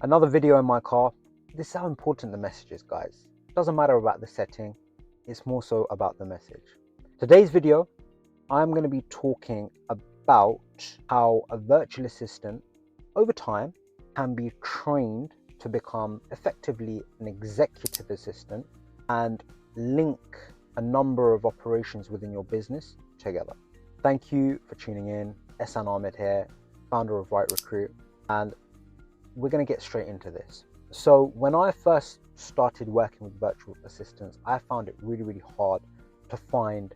Another video in my car. This is how important the message is, guys. It doesn't matter about the setting, it's more so about the message. Today's video, I'm going to be talking about how a virtual assistant over time can be trained to become effectively an executive assistant and link a number of operations within your business together. Thank you for tuning in. Ehsan Ahmed here, founder of Right Recruit, and we're going to get straight into this. So when I first started working with virtual assistants, I found it really hard to find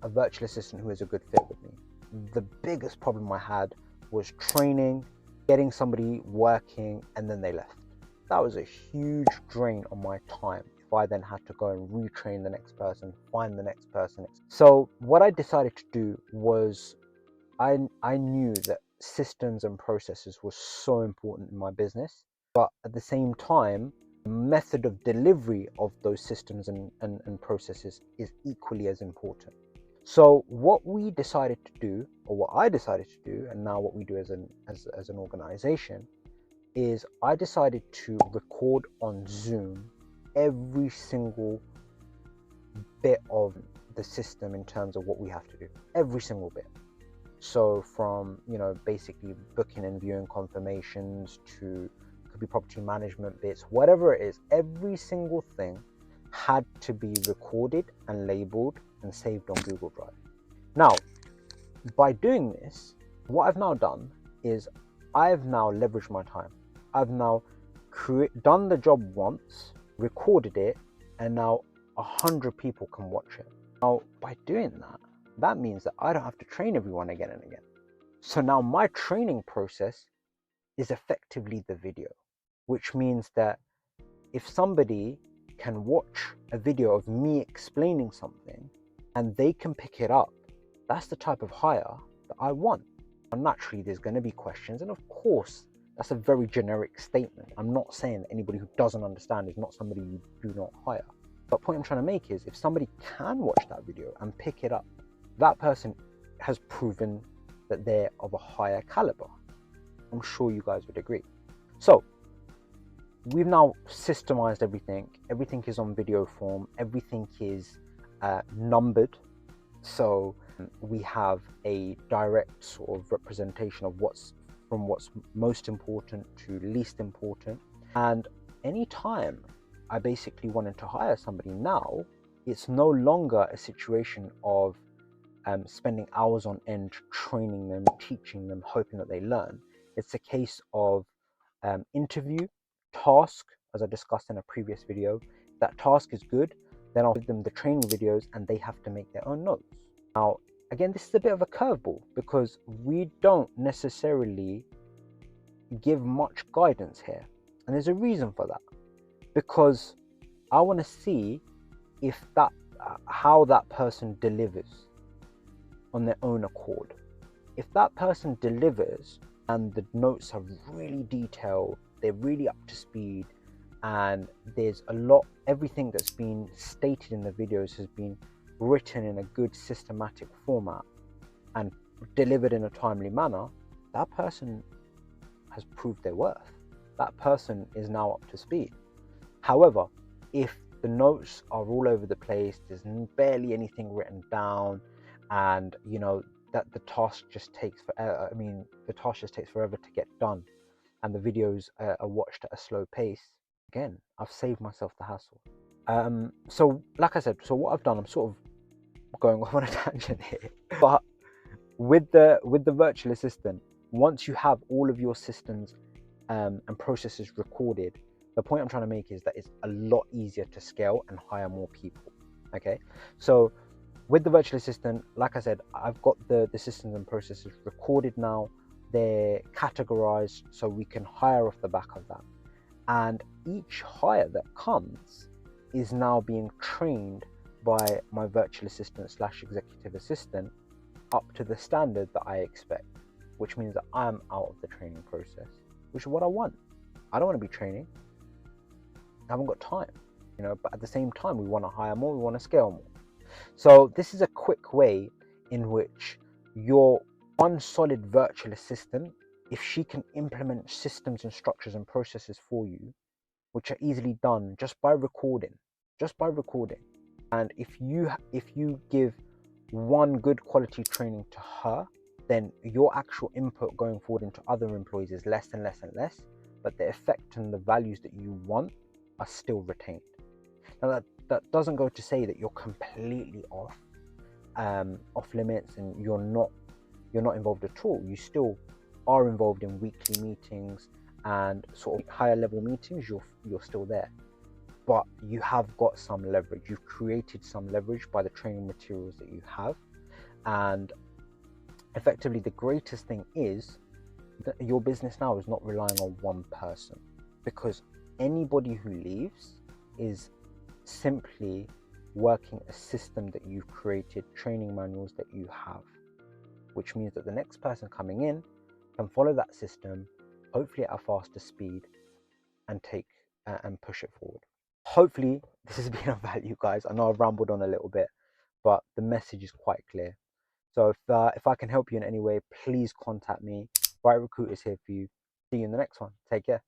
a virtual assistant who is a good fit with me. The biggest problem I had was training, getting somebody working, and then they left. That was a huge drain on my time if I then had to go and retrain the next person, find the next person. So what I decided to do was I knew that systems and processes were so important in my business, but at the same time, the method of delivery of those systems and processes is equally as important. So what we decided to do, or what I decided to do, and now what we do as an organization, is I decided to record on Zoom every single bit of the system in terms of what we have to do, every single bit. So from, basically booking and viewing confirmations to could be property management bits, whatever it is, every single thing had to be recorded and labeled and saved on Google Drive. Now, by doing this, what I've now done is I've now leveraged my time. I've now done the job once, recorded it, and now 100 people can watch it. Now, by doing that, that means that I don't have to train everyone again and again. So now my training process is effectively the video, which means that if somebody can watch a video of me explaining something and they can pick it up, that's the type of hire that I want. And naturally, there's going to be questions. And of course, that's a very generic statement. I'm not saying that anybody who doesn't understand is not somebody you do not hire. But the point I'm trying to make is if somebody can watch that video and pick it up, that person has proven that they're of a higher caliber. I'm sure you guys would agree. So we've now systemized everything. Everything is on video form. Everything is numbered. So we have a direct sort of representation of what's most important to least important. And anytime I basically wanted to hire somebody now, it's no longer a situation of spending hours on end training them, teaching them, hoping that they learn. It's a case of interview, task, as I discussed in a previous video. If that task is good, then I'll give them the training videos and they have to make their own notes. Now, again, this is a bit of a curveball because we don't necessarily give much guidance here. And there's a reason for that. Because I want to see if how that person delivers on their own accord. If that person delivers and the notes are really detailed, they're really up to speed, and there's everything that's been stated in the videos has been written in a good systematic format and delivered in a timely manner, that person has proved their worth. That person is now up to speed. However, if the notes are all over the place, there's barely anything written down, and that the task just takes forever. The task just takes forever to get done, and the videos are watched at a slow pace. Again, I've saved myself the hassle. So, like I said, so what I've done, I'm sort of going off on a tangent here, but with the virtual assistant, once you have all of your systems and processes recorded, the point I'm trying to make is that it's a lot easier to scale and hire more people. Okay, so with the virtual assistant, like I said, I've got the systems and processes recorded now. They're categorized so we can hire off the back of that. And each hire that comes is now being trained by my virtual assistant / executive assistant up to the standard that I expect, which means that I'm out of the training process, which is what I want. I don't want to be training. I haven't got time, but at the same time, we want to hire more, we want to scale more. So this is a quick way in which your one solid virtual assistant if she can implement systems and structures and processes for you, which are easily done just by recording, and if you give one good quality training to her, then your actual input going forward into other employees is less and less and less, but the effect and the values that you want are still retained. Now that doesn't go to say that you're completely off limits and you're not involved at all. You still are involved in weekly meetings and sort of higher level meetings. You're still there, but you have got some leverage. You've created some leverage by the training materials that you have, and effectively the greatest thing is that your business now is not relying on one person, because anybody who leaves is simply working a system that you've created, training manuals that you have, which means that the next person coming in can follow that system, hopefully at a faster speed, and take and push it forward. Hopefully this has been of value, guys. I know I've rambled on a little bit, but the message is quite clear. So if I can help you in any way, please contact me. Right Recruit is here for you. See you in the next one. Take care.